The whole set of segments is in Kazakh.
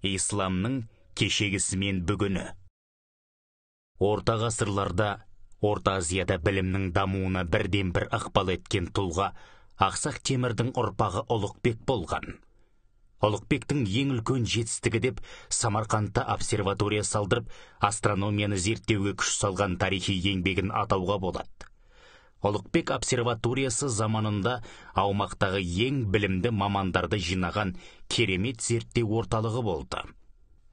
Исламның кешегісі мен бүгіні. Орта ғасырларда Орта Азияда білімнің дамуына бірден бір ықпал еткен тұлға Ақсақ Темірдің ұрпағы Ұлықбек болған. Ұлықбектің ең үлкен жетістігі деп Самарқандта обсерватория салдырып, астрономияны зерттеуге күш салған тарихи еңбегін атауға болады. Ұлықбек обсерваториясы заманында аумақтағы ең білімді мамандарды жинаған керемет зерттеу орталығы болды.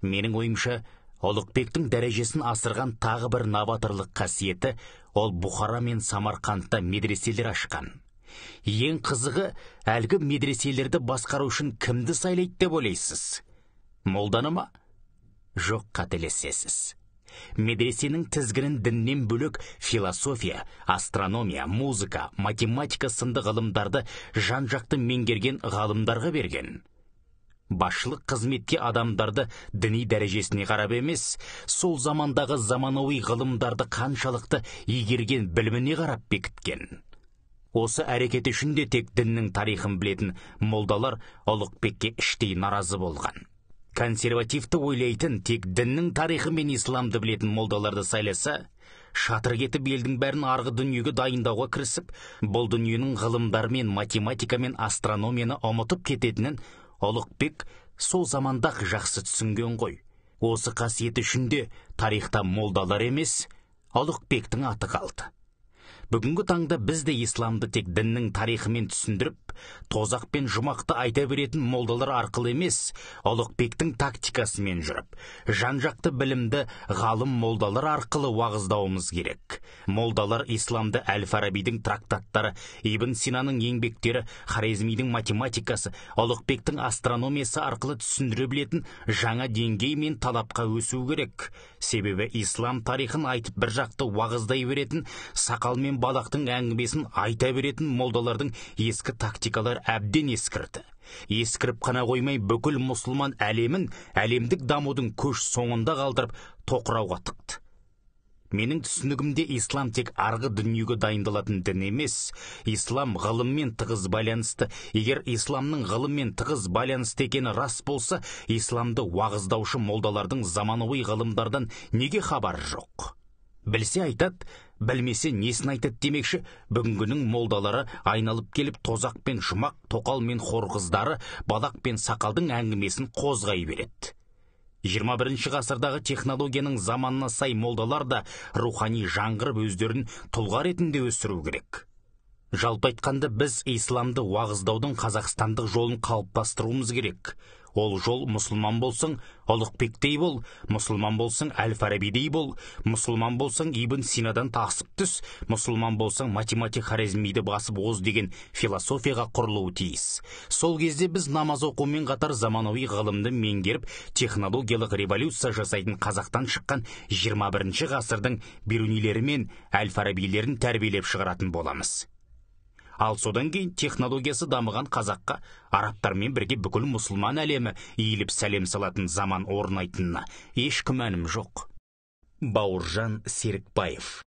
Менің ойымша, Ұлықбектің дәрежесін асырған тағы бір новаторлық қасиеті, ол Бұхара мен Самарқандта медреселер ашқан. Ең қызығы, әлгі медреселерді басқару үшін кімді сайлайды деп ойлайсыз? Молданы ма? Жоқ, қателесесіз. Медресенің тізгінін діннен бөлек философия, астрономия, музыка, математика сынды ғылымдарды жан-жақты меңгерген ғалымдарға берген. Басшылық қызметке адамдарды діни дәрежесіне қарап емес, сол замандағы заманауи ғылымдарды қаншалықты игерген біліміне қарап бекіткен. Осы әрекет үшін де тек діннің тарихын білетін молдалар Ұлықбекке іштей наразы болған. Консервативті ойлайтын, тек діннің тарихы мен исламды білетін молдаларды сайласа, шатыр кетіп елдің бәрін арғы дүниеге дайындауға кірісіп, бұл дүниенің ғылымдары мен математика мен астрономияны ұмытып кететінін Ұлықбек сол замандақ жақсы түсінген ғой. Осы қасиеті үшін де тарихта молдалар емес, Ұлықбектің аты қалды. Бүгінгі таңда бізде исламды тек діннің тарихымен түсіндіріп, тозақ пен жұмақты айта беретін молдалар арқылы емес, Ұлықбектің тактикасымен жүріп, жан-жақты білімді ғалым молдалар арқылы уағыздауымыз керек. Молдалар исламды Әл-Фарабидің трактаттары, Ибн Синаның еңбектері, Хорезмидің математикасы, Ұлықбектің астрономиясы арқылы түсіндіре білетін жаңа деңгей мен талапқа өсу керек. Себебі ислам тарихын айтып бір жақты уағыздай беретін, сақал мен балақтың әңгімесін айта беретін молдалардың ескі тактикалар әбден ескірді. Ескіріп қана қоймай, бүкіл мұсылман әлемін әлемдік дамудың көш соңында қалдырып тоқырауға тықты. Менің түсінігімде ислам тек арғы дүниеге дайындалатын дін емес, ислам ғылыммен тығыз байланысты. Егер исламның ғылыммен тығыз байланысты екені рас болса, исламды уағыздаушы молдалардың заманауи ғылымдардан неге хабар жоқ? Білсе айтады, білмесе несін айтады демекші, бүгінгінің молдалары айналып келіп тозақ пен жұмақ, тоқал мен хор қыздары, балақ пен сақалдың әңгімесін қозғай береді. 21 ғасырдағы технологияның заманына сай молдалар да рухани жаңғырып өздерін тұлға ретінде өсіру керек. Жалпы айтқанда, біз исламды уағыздаудың қазақстандық жолын қалыптастыруымыз керек. Ол жол мұсылман болсаң, Ұлықбектей бол, мұсылман болсаң, Әл-Фарабидей бол, мұсылман болсаң, Ибн Синадан тасып түс, мұсылман болсаң, математик Хорезмиді басып оз деген философияға құрылуы тиіс. Сол кезде біз намаз оқумен қатар заманауи ғылымды меңгеріп, технологиялық революция жасайтын қазақтан шыққан 21 ғасырдың Бирунилері мен Әл-Фарабилерін тәрбиелеп шығаратын боламыз. Ал содан кейін технологиясы дамыған қазаққа арабтармен бірге бүкіл мұсылман әлемі иіліп сәлем салатын заман орнайтынына еш күмәнім жоқ. Бауыржан Серікбаев.